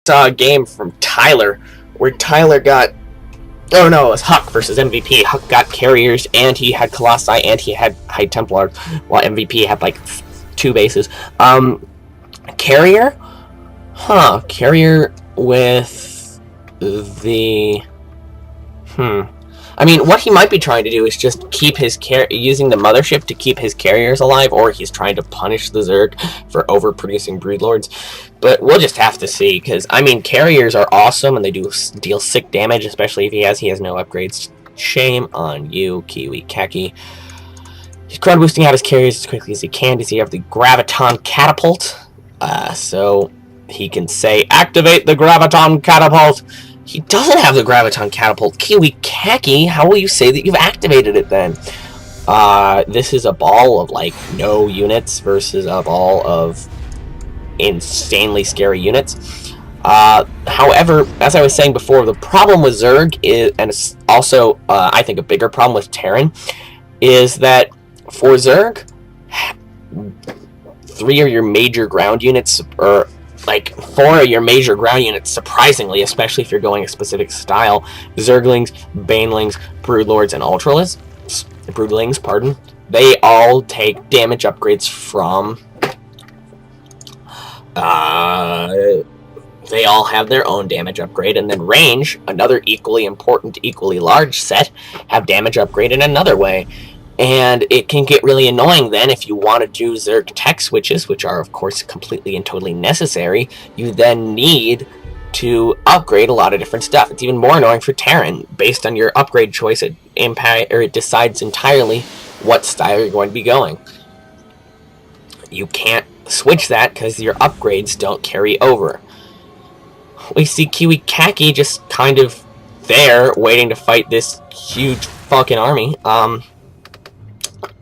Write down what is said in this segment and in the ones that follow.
saw a game from Tyler where Tyler got, oh no, it was Huck versus MVP. Huck got carriers and he had Colossi and he had High Templars, while MVP had like 2 bases. Carrier? Carrier with the... I mean, what he might be trying to do is just keep his using the mothership to keep his carriers alive, or he's trying to punish the Zerg for overproducing broodlords. But we'll just have to see, because, I mean, carriers are awesome, and they do deal sick damage, especially if he has no upgrades. Shame on you, Kiwikaki. He's crowd boosting out his carriers as quickly as he can. Does he have the Graviton Catapult? So he can say, activate the Graviton Catapult! He doesn't have the Graviton Catapult. Kiwikaki, how will you say that you've activated it then? This is a ball of, like, no units versus a ball of insanely scary units. However, as I was saying before, the problem with Zerg is, and it's also, I think, a bigger problem with Terran, is that for Zerg, 3 of your major ground units, or like 4 of your major ground units, surprisingly, especially if you're going a specific style, Zerglings, Banelings, Broodlords, and Ultralings, Broodlings, pardon, they all take damage upgrades from, they all have their own damage upgrade, and then range, another equally important, equally large set, have damage upgrade in another way. And it can get really annoying then if you want to do Zerg tech switches, which are, of course, completely and totally necessary. You then need to upgrade a lot of different stuff. It's even more annoying for Terran. Based on your upgrade choice, it decides entirely what style you're going to be going. You can't switch that because your upgrades don't carry over. We see Kiwikaki just kind of there, waiting to fight this huge fucking army.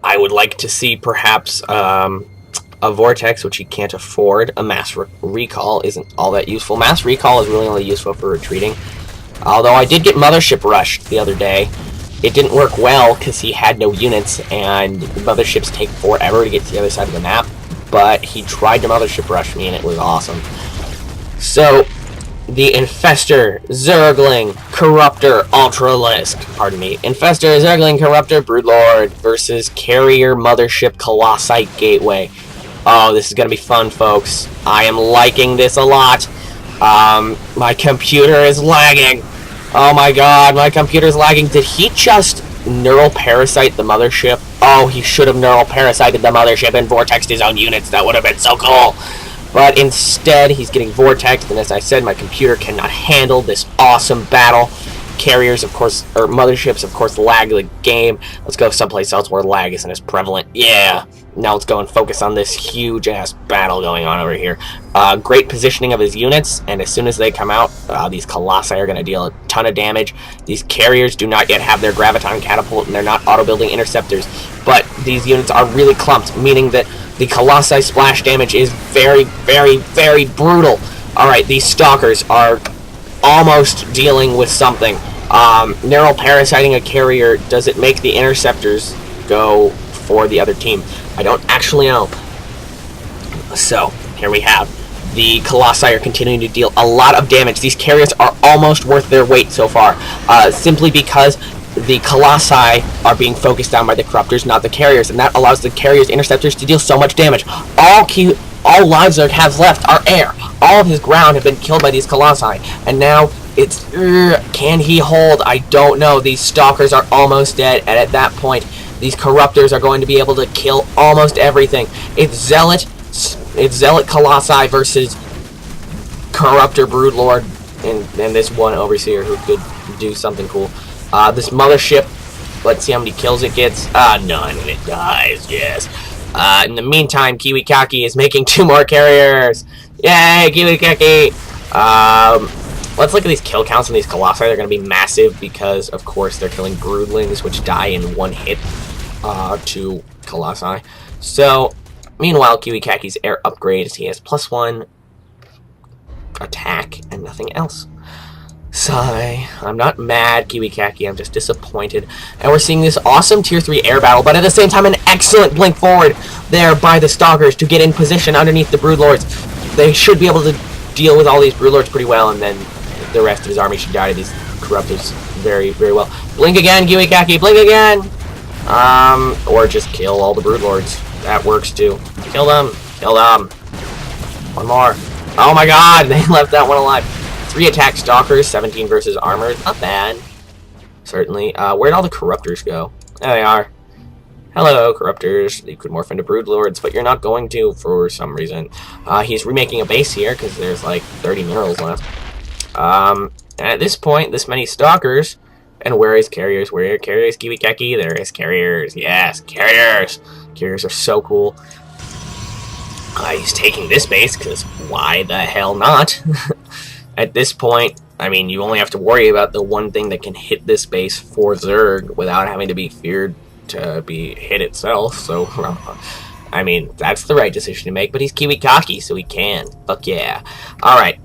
I would like to see perhaps a Vortex, which you can't afford. A Mass Recall isn't all that useful. Mass Recall is really only useful for retreating. Although I did get Mothership Rushed the other day. It didn't work well because he had no units, and Motherships take forever to get to the other side of the map. But he tried to Mothership Rush me, and it was awesome. So, the Infestor, Zergling, Corruptor, Ultralisk, pardon me, Infestor, Zergling, Corruptor, Broodlord versus Carrier, Mothership, Colossi, Gateway. Oh, this is going to be fun, folks. I am liking this a lot. My computer is lagging. Oh my god, my computer's lagging. Did he just Neural Parasite the Mothership? Oh, he should have Neural Parasited the Mothership and Vortexed his own units. That would have been so cool. But instead, he's getting vortexed, and as I said, my computer cannot handle this awesome battle. Carriers, of course, or motherships, of course, lag the game. Let's go someplace else where lag isn't as prevalent. Yeah! Now let's go and focus on this huge-ass battle going on over here. Great positioning of his units, and as soon as they come out, these Colossi are going to deal a ton of damage. These carriers do not yet have their Graviton Catapult, and they're not auto-building interceptors. But these units are really clumped, meaning that the Colossi splash damage is very, very, very brutal. Alright, these Stalkers are almost dealing with something. Neural Parasiting a carrier, does it make the interceptors go for the other team? I don't actually know. So, here we have. The Colossi are continuing to deal a lot of damage. These carriers are almost worth their weight so far. Simply because the Colossi are being focused down by the Corruptors, not the carriers, and that allows the carriers' interceptors to deal so much damage. All Livezerg has left are air. All of his ground have been killed by these Colossi, and now it's, can he hold? I don't know. These Stalkers are almost dead, and at that point, these Corruptors are going to be able to kill almost everything. It's Zealot Colossi versus Corruptor Broodlord, and this one Overseer who could do something cool. This Mothership, let's see how many kills it gets. None, and it dies, yes. In the meantime, Kiwikaki is making 2 more carriers. Yay, Kiwikaki! Let's look at these kill counts on these Colossi. They're going to be massive because, of course, they're killing Broodlings, which die in 1 hit to Colossi. So, meanwhile, Kiwikaki's air upgrades. He has +1 attack and nothing else. Sigh. I'm not mad, Kiwikaki, I'm just disappointed. And we're seeing this awesome Tier 3 air battle, but at the same time an excellent blink forward there by the Stalkers to get in position underneath the Broodlords. They should be able to deal with all these Broodlords pretty well, and then the rest of his army should die to these Corruptors very, very well. Blink again, Kiwikaki, blink again! Or just kill all the Broodlords. That works too. Kill them, kill them. One more. Oh my god, they left that one alive. 3 attack Stalkers, 17 versus Armored. Not bad. Certainly. Where'd all the Corruptors go? There they are. Hello, Corruptors. You could morph into Broodlords, but you're not going to for some reason. He's remaking a base here, because there's like 30 minerals left. And at this point, this many Stalkers, and where is Carriers? Where are Carriers? Kiwikaki? There is Carriers. Yes, Carriers! Carriers are so cool. He's taking this base, because why the hell not? At this point, I mean, you only have to worry about the one thing that can hit this base for Zerg without having to be feared to be hit itself, so, I mean, that's the right decision to make, but he's Kiwikaki, so he can. Fuck yeah. Alright.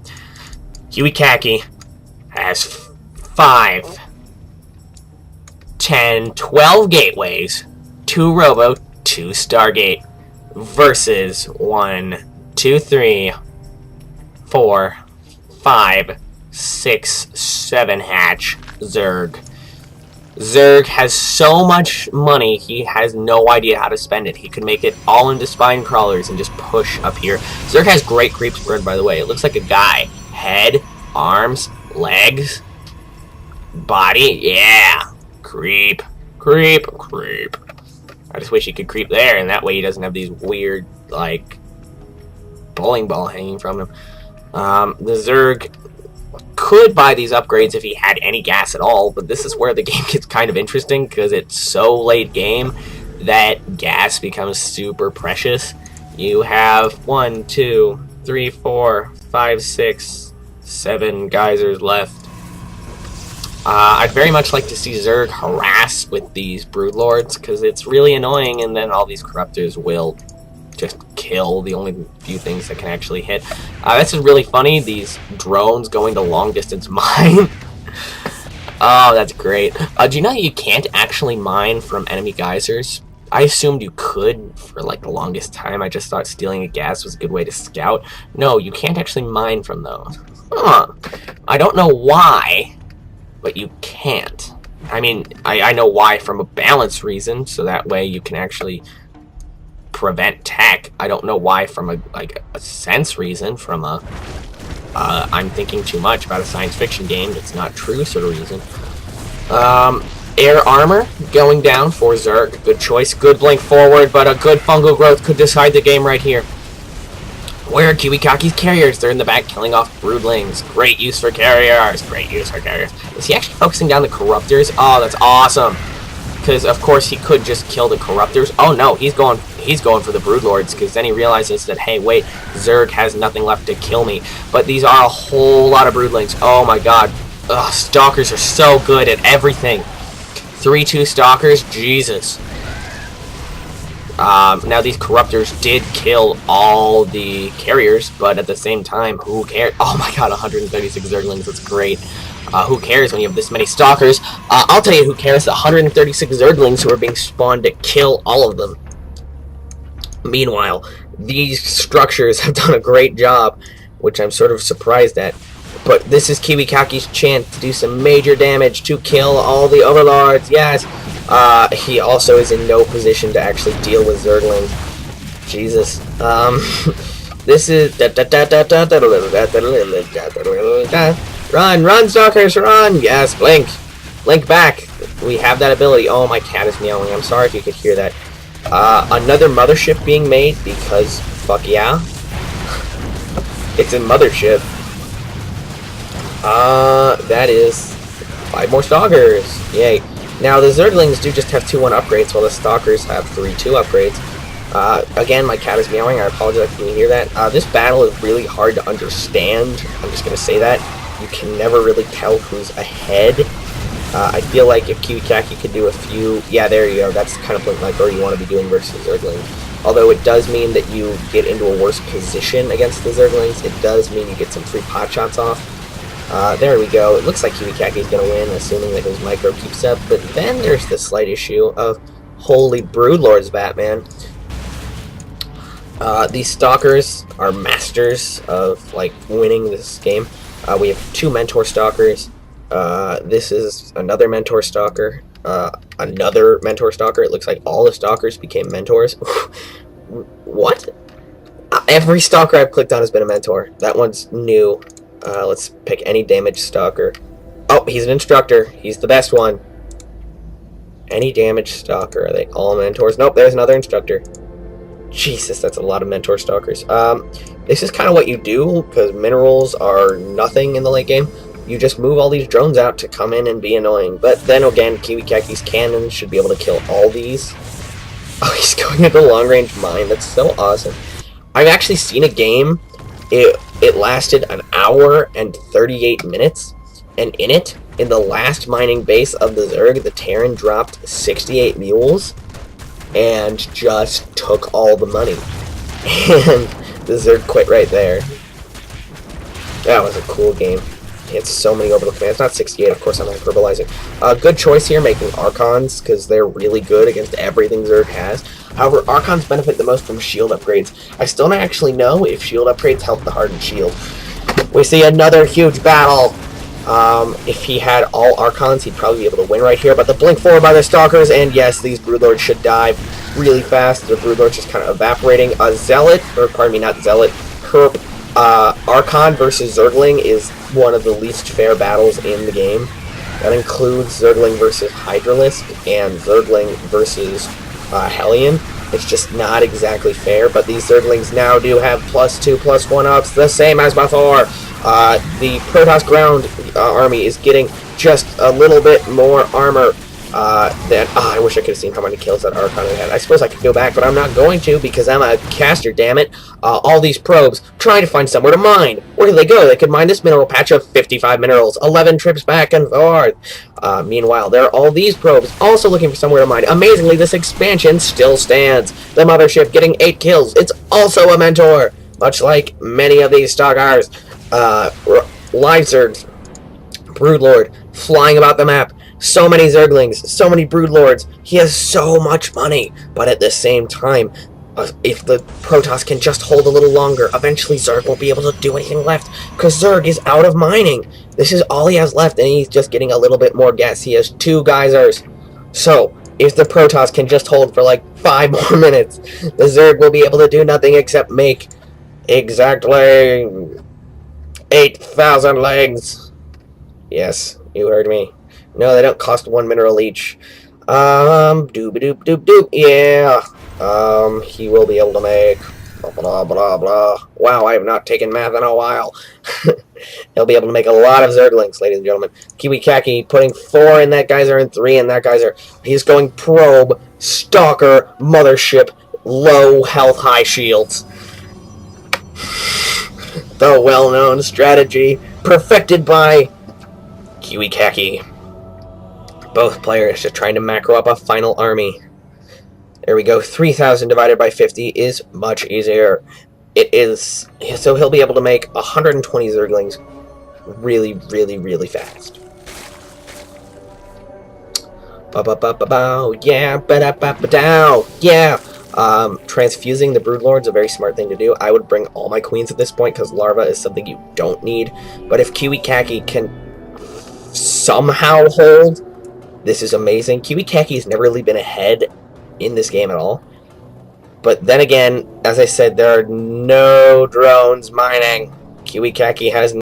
Kiwikaki has 5, 10, 12 gateways, 2 Robo, 2 Stargate, versus 1, 2, 3, 4, 5, 6, 7 hatch Zerg. Zerg has so much money, he has no idea how to spend it. He could make it all into spine crawlers and just push up here. Zerg has great creep spread, by the way. It looks like a guy. Head, arms, legs, body, yeah. Creep, creep, creep. I just wish he could creep there, and that way he doesn't have these weird, like, bowling ball hanging from him. The Zerg could buy these upgrades if he had any gas at all, but this is where the game gets kind of interesting, because it's so late game that gas becomes super precious. You have 1, 2, 3, 4, 5, 6, 7 geysers left. I'd very much like to see Zerg harass with these Broodlords, because it's really annoying, and then all these Corruptors will just kill the only few things that can actually hit. This is really funny, these drones going to long distance mine. Oh, that's great. Do you know you can't actually mine from enemy geysers? I assumed you could for like the longest time. I just thought stealing a gas was a good way to scout. No, you can't actually mine from those. Huh. I don't know why, but you can't. I mean, I know why from a balance reason, so that way you can actually prevent tech. I don't know why from a sense reason, from a I'm thinking too much about a science fiction game that's not true sort of reason. Air armor going down for Zerg. Good choice. Good blink forward, but a good fungal growth could decide the game right here. Where are Kiwikaki's carriers? They're in the back killing off broodlings. Great use for carriers. Great use for carriers. Is he actually focusing down the Corruptors? Oh, that's awesome. Because of course he could just kill the Corruptors. Oh no, he's going for the Broodlords, because then he realizes that, hey, wait, Zerg has nothing left to kill me. But these are a whole lot of broodlings. Oh my god. Ugh, Stalkers are so good at everything. 3-2 Stalkers, Jesus. Now these Corruptors did kill all the carriers, but at the same time, who cares? Oh my god, 136 Zerglings, that's great. Who cares when you have this many Stalkers? I'll tell you who cares, the 136 Zerglings who are being spawned to kill all of them. Meanwhile, these structures have done a great job, which I'm sort of surprised at. But this is Kiwikaki's chance to do some major damage, to kill all the Overlords, yes! He also is in no position to actually deal with Zerglings. Jesus. This is... Run, run, Stalkers, run! Yes, blink! Blink back! We have that ability. Oh, my cat is meowing. I'm sorry if you could hear that. Another mothership being made, because fuck yeah. It's a mothership. That is 5 more Stalkers. Yay. Now, the Zerglings do just have 2-1 upgrades, while the Stalkers have 3-2 upgrades. Again, my cat is meowing. I apologize if you hear that. This battle is really hard to understand. I'm just going to say that. You can never really tell who's ahead. I feel like if Kiwikaki could do a few... Yeah, there you go. That's kind of like where you want to be doing versus Zerglings. Although it does mean that you get into a worse position against the Zerglings. It does mean you get some free pot shots off. There we go. It looks like Kiwikaki's going to win, assuming that his micro keeps up. But then there's the slight issue of holy Broodlords, Batman. These stalkers are masters of like winning this game. We have 2 mentor stalkers. This is another mentor stalker. Another mentor stalker. It looks like all the stalkers became mentors. What? Every stalker I've clicked on has been a mentor. That one's new. Let's pick any damage stalker. Oh, he's an instructor. He's the best one. Any damage stalker. Are they all mentors? Nope, there's another instructor. Jesus, that's a lot of mentor stalkers. This is kind of what you do, because minerals are nothing in the late game. You just move all these drones out to come in and be annoying. But then again, Kiwikaki's cannon should be able to kill all these. Oh, he's going into long-range mine. That's so awesome. I've actually seen a game. It lasted an hour and 38 minutes. And in the last mining base of the Zerg, the Terran dropped 68 mules. And just took all the money. And the Zerg quit right there. That was a cool game. He had so many overlook commands. It's not 68, of course I'm hyperbolizing. Good choice here, making Archons, because they're really good against everything Zerg has. However, Archons benefit the most from shield upgrades. I still don't actually know if shield upgrades help the hardened shield. We see another huge battle. If he had all Archons, he'd probably be able to win right here. But the blink forward by the Stalkers, and yes, these Broodlords should die really fast. The Broodlord's just kind of evaporating. A Zealot, or pardon me, not Zealot, Herp, Archon versus Zergling is one of the least fair battles in the game. That includes Zergling versus Hydralisk and Zergling versus Hellion. It's just not exactly fair, but these Zerglings now do have +2/+1 ups, the same as before. The Protoss ground army is getting just a little bit more armor I wish I could have seen how many kills that Archon had. I suppose I could go back, but I'm not going to because I'm a caster, damn it. All these probes trying to find somewhere to mine. Where do they go? They could mine this mineral patch of 55 minerals, 11 trips back and forth. Meanwhile, there are all these probes also looking for somewhere to mine. Amazingly, this expansion still stands. The mothership getting 8 kills. It's also a mentor, much like many of these stalkers. Livezerg, Broodlord, flying about the map. So many Zerglings, so many Broodlords. He has so much money. But at the same time, if the Protoss can just hold a little longer, eventually Zerg won't be able to do anything left. Because Zerg is out of mining. This is all he has left, and he's just getting a little bit more gas. He has 2 geysers. So, if the Protoss can just hold for like 5 more minutes, the Zerg will be able to do nothing except make exactly 8,000 legs. Yes, you heard me. No, they don't cost 1 mineral each. Doop-a-doop-doop-doop. Yeah. He will be able to make blah, blah, blah, blah. Wow, I have not taken math in a while. He'll be able to make a lot of Zerglings, ladies and gentlemen. Kiwikaki putting 4 in that geyser and 3 in that geyser. He's going probe, stalker, mothership, low health, high shields. The well-known strategy perfected by Kiwikaki. Both players just trying to macro up a final army. There we go. 3,000 divided by 50 is much easier. It is. So he'll be able to make 120 Zerglings really, really, really fast. Ba-ba-ba-ba-bow. Yeah. Ba-da-ba-ba-dow. Yeah. Transfusing the Broodlord's a very smart thing to do. I would bring all my queens at this point because larva is something you don't need. But if Kiwikaki can somehow hold, this is amazing. Kiwikaki has never really been ahead in this game at all. But then again, as I said, there are no drones mining. Kiwikaki has